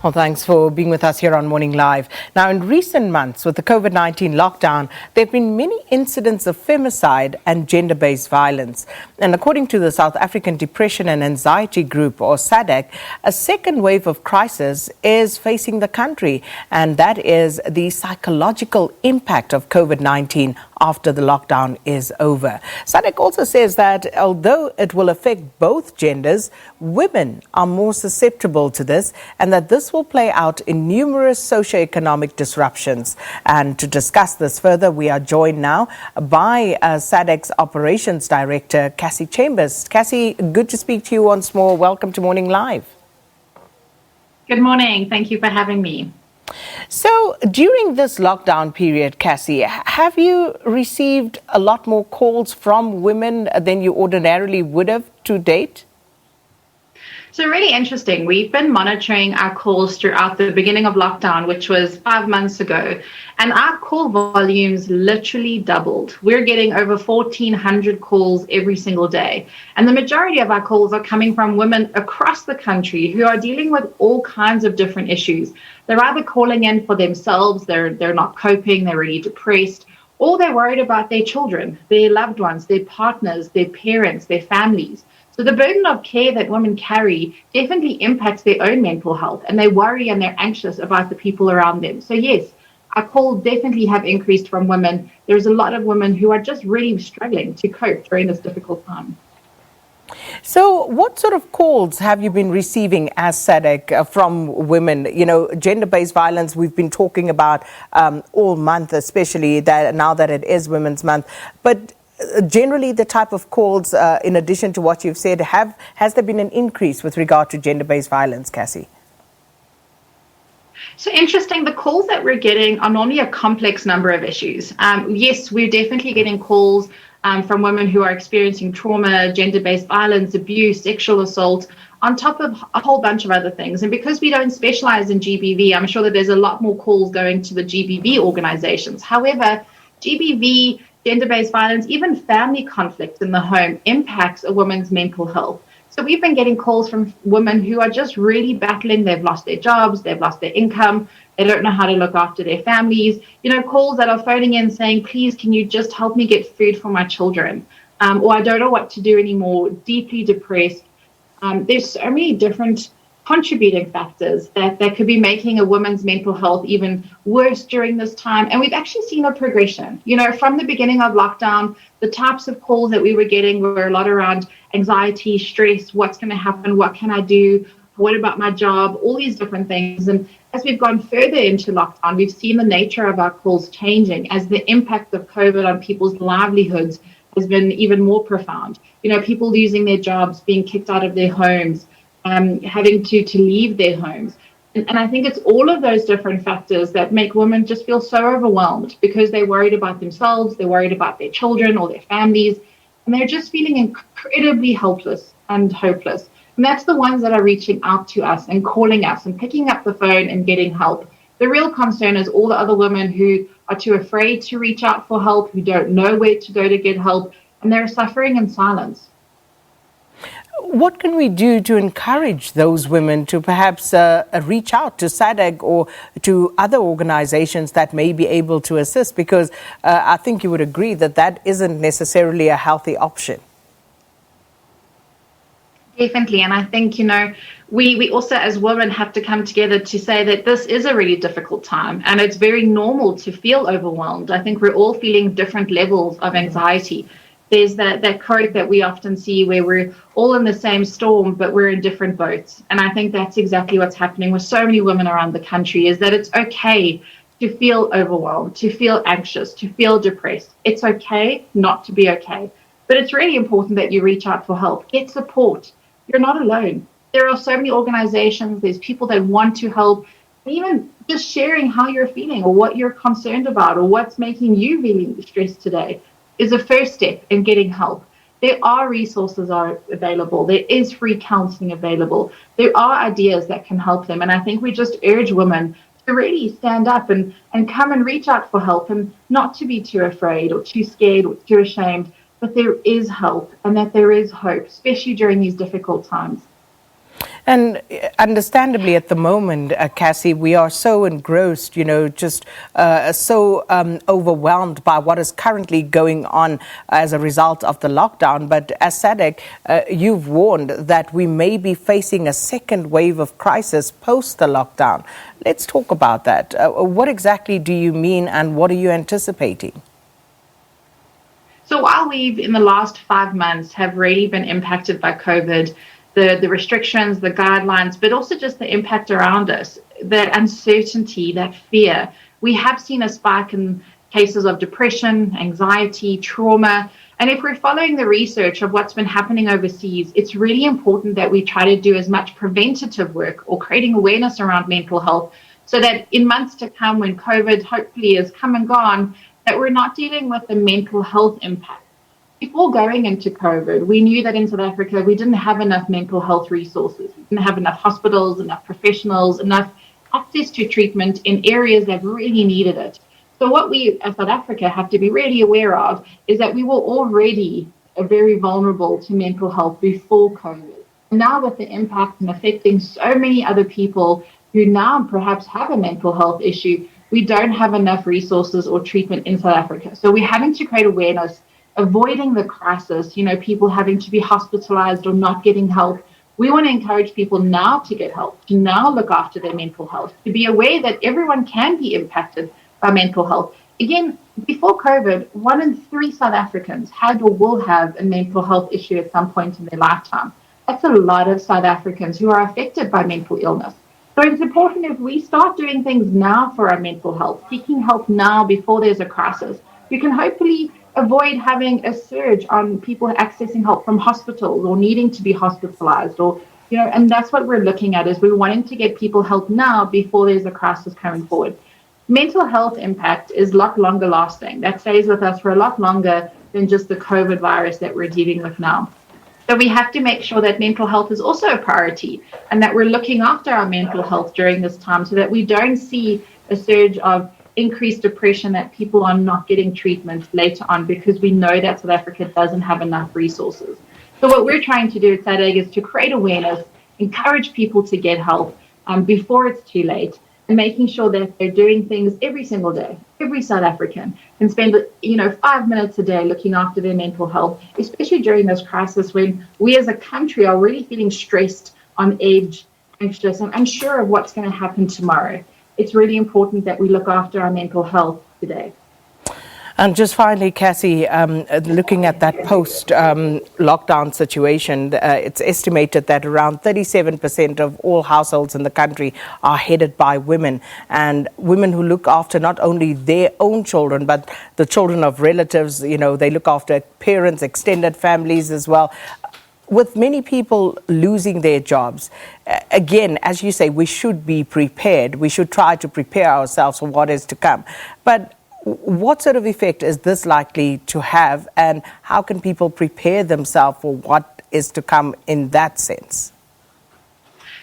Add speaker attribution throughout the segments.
Speaker 1: Well, thanks for being with us here on Morning Live. Now, in recent months, with the COVID-19 lockdown, there have been many incidents of femicide and gender-based violence. And according to the South African Depression and Anxiety Group, or SADAG, a second wave of crisis is facing the country, and that is the psychological impact of COVID-19 after the lockdown is over. SADAG also says that although it will affect both genders, women are more susceptible to this, and that this will play out in numerous socioeconomic disruptions. And to discuss this further, we are joined now by SADAG's Operations Director, Cassey Chambers. Cassey, good to speak to you once more. Welcome to Morning Live.
Speaker 2: Good morning. Thank you for having me.
Speaker 1: So during this lockdown period, Cassey, have you received a lot more calls from women than you ordinarily would have to date?
Speaker 2: So really interesting. We've been monitoring our calls throughout the beginning of lockdown, which was 5 months ago, and our call volumes literally doubled. We're getting over 1,400 calls every single day. And the majority of our calls are coming from women across the country who are dealing with all kinds of different issues. They're either calling in for themselves, they're not coping, they're really depressed, or they're worried about their children, their loved ones, their partners, their parents, their families. So the burden of care that women carry definitely impacts their own mental health, and they worry and they're anxious about the people around them. So yes, our calls definitely have increased from women. There's a lot of women who are just really struggling to cope during this difficult time.
Speaker 1: So what sort of calls have you been receiving as SADAG from women? You know, gender-based violence we've been talking about all month, especially that now that it is Women's Month. But generally the type of calls, in addition to what you've said, has there been an increase with regard to gender-based violence, Cassey?
Speaker 2: So interesting, the calls that we're getting are normally a complex number of issues. Yes, we're definitely getting calls from women who are experiencing trauma, gender-based violence, abuse, sexual assault, on top of a whole bunch of other things. And because we don't specialize in GBV, I'm sure that there's a lot more calls going to the GBV organizations. However, GBV, gender-based violence, even family conflict in the home impacts a woman's mental health. So we've been getting calls from women who are just really battling. They've lost their jobs, they've lost their income, they don't know how to look after their families. You know, calls that are phoning in saying, please, can you just help me get food for my children? Or I don't know what to do anymore, deeply depressed. There's so many different contributing factors that could be making a woman's mental health even worse during this time. And we've actually seen a progression. You know, from the beginning of lockdown, the types of calls that we were getting were a lot around anxiety, stress, what's going to happen, what can I do, what about my job, all these different things. And as we've gone further into lockdown, we've seen the nature of our calls changing as the impact of COVID on people's livelihoods has been even more profound. You know, people losing their jobs, being kicked out of their homes, having to leave their homes. And I think it's all of those different factors that make women just feel so overwhelmed because they're worried about themselves, they're worried about their children or their families, and they're just feeling incredibly helpless and hopeless. And that's the ones that are reaching out to us and calling us and picking up the phone and getting help. The real concern is all the other women who are too afraid to reach out for help, who don't know where to go to get help, and they're suffering in silence.
Speaker 1: What can we do to encourage those women to perhaps reach out to SADAG or to other organizations that may be able to assist? Because I think you would agree that that isn't necessarily a healthy option.
Speaker 2: Definitely. And I think, you know, we also as women have to come together to say that this is a really difficult time and it's very normal to feel overwhelmed. I think we're all feeling different levels of anxiety. There's that quote that we often see where we're all in the same storm, but we're in different boats. And I think that's exactly what's happening with so many women around the country, is that it's okay to feel overwhelmed, to feel anxious, to feel depressed. It's okay not to be okay. But it's really important that you reach out for help, get support. You're not alone. There are so many organizations, there's people that want to help, even just sharing how you're feeling or what you're concerned about or what's making you really stressed today is a first step in getting help. There are resources are available. There is free counseling available. There are ideas that can help them. And I think we just urge women to really stand up and come and reach out for help and not to be too afraid or too scared or too ashamed, but there is help and that there is hope, especially during these difficult times.
Speaker 1: And understandably, at the moment, Cassey, we are so engrossed, just so overwhelmed by what is currently going on as a result of the lockdown. But as SADAG, you've warned that we may be facing a second wave of crisis post the lockdown. Let's talk about that. What exactly do you mean, and what are you anticipating?
Speaker 2: So while we've, in the last 5 months, have really been impacted by COVID, the restrictions, the guidelines, but also just the impact around us, that uncertainty, that fear, we have seen a spike in cases of depression, anxiety, trauma. And if we're following the research of what's been happening overseas, it's really important that we try to do as much preventative work or creating awareness around mental health so that in months to come, when COVID hopefully is come and gone, that we're not dealing with the mental health impact. Before going into COVID, we knew that in South Africa, we didn't have enough mental health resources. We didn't have enough hospitals, enough professionals, enough access to treatment in areas that really needed it. So what we as South Africa have to be really aware of is that we were already very vulnerable to mental health before COVID. Now with the impact and affecting so many other people who now perhaps have a mental health issue, we don't have enough resources or treatment in South Africa. So we're having to create awareness, avoiding the crisis, people having to be hospitalized or not getting help. We want to encourage people now to get help, to now look after their mental health, to be aware that everyone can be impacted by mental health. Again, before COVID, 1 in 3 South Africans had or will have a mental health issue at some point in their lifetime. That's a lot of South Africans who are affected by mental illness. So it's important if we start doing things now for our mental health, seeking help now before there's a crisis, we can hopefully avoid having a surge on people accessing help from hospitals or needing to be hospitalized and that's what we're looking at, is we're wanting to get people help now before there's a crisis coming forward. Mental health impact is a lot longer lasting. That stays with us for a lot longer than just the COVID virus that we're dealing with now. So we have to make sure that mental health is also a priority and that we're looking after our mental health during this time so that we don't see a surge of increased depression, that people are not getting treatment later on because we know that South Africa doesn't have enough resources. So what we're trying to do at SADAG is to create awareness, encourage people to get help before it's too late, and making sure that they're doing things every single day. Every South African can spend 5 minutes a day looking after their mental health, especially during this crisis when we as a country are really feeling stressed, on edge, anxious, and unsure of what's going to happen tomorrow. It's really important that we look after our mental health today.
Speaker 1: And just finally, Cassey, looking at that post-lockdown situation, it's estimated that around 37% of all households in the country are headed by women, and women who look after not only their own children, but the children of relatives. They look after parents, extended families as well. With many people losing their jobs, again, as you say, we should be prepared. We should try to prepare ourselves for what is to come. But what sort of effect is this likely to have, and how can people prepare themselves for what is to come in that sense?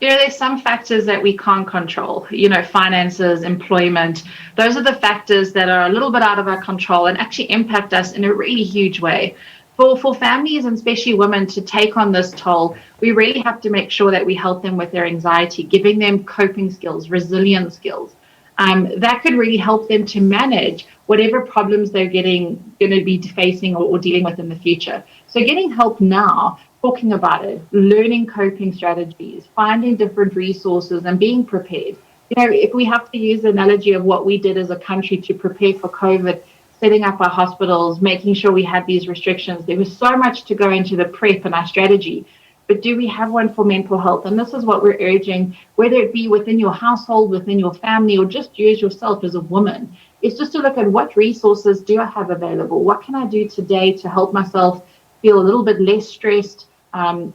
Speaker 2: There's some factors that we can't control, finances, employment. Those are the factors that are a little bit out of our control and actually impact us in a really huge way. For families, and especially women, to take on this toll, we really have to make sure that we help them with their anxiety, giving them coping skills, resilience skills. That could really help them to manage whatever problems they're going to be facing or dealing with in the future. So getting help now, talking about it, learning coping strategies, finding different resources and being prepared. If we have to use the analogy of what we did as a country to prepare for COVID, setting up our hospitals, making sure we had these restrictions, there was so much to go into the prep and our strategy. But do we have one for mental health? And this is what we're urging, whether it be within your household, within your family, or just you as yourself as a woman. It's just to look at what resources do I have available? What can I do today to help myself feel a little bit less stressed,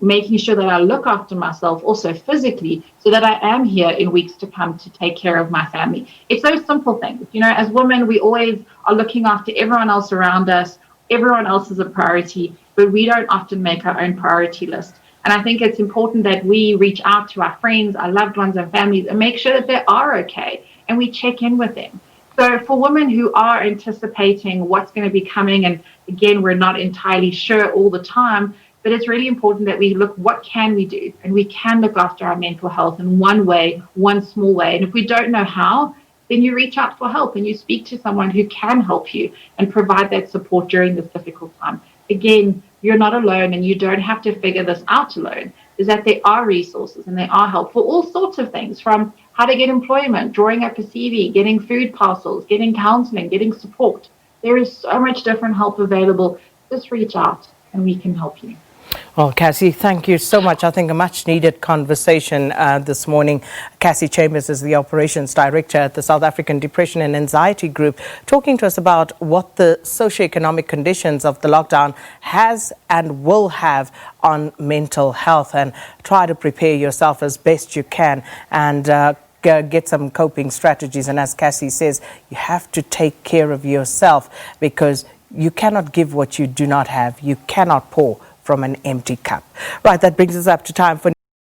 Speaker 2: making sure that I look after myself also physically so that I am here in weeks to come to take care of my family. It's those simple things. As women, we always are looking after everyone else around us. Everyone else is a priority, but we don't often make our own priority list. And I think it's important that we reach out to our friends, our loved ones and families and make sure that they are okay and we check in with them. So for women who are anticipating what's going to be coming, and again, we're not entirely sure all the time, But it's really important that we look, what can we do? And we can look after our mental health in one way, one small way. And if we don't know how, then you reach out for help and you speak to someone who can help you and provide that support during this difficult time. Again, you're not alone and you don't have to figure this out alone. Is that there are resources and they are help for all sorts of things, from how to get employment, drawing up a CV, getting food parcels, getting counseling, getting support. There is so much different help available. Just reach out and we can help you.
Speaker 1: Well, Cassey, thank you so much. I think a much-needed conversation this morning. Cassey Chambers is the Operations Director at the South African Depression and Anxiety Group, talking to us about what the socioeconomic conditions of the lockdown has and will have on mental health, and try to prepare yourself as best you can and get some coping strategies. And as Cassey says, you have to take care of yourself, because you cannot give what you do not have. You cannot pour from an empty cup. Right, that brings us up to time for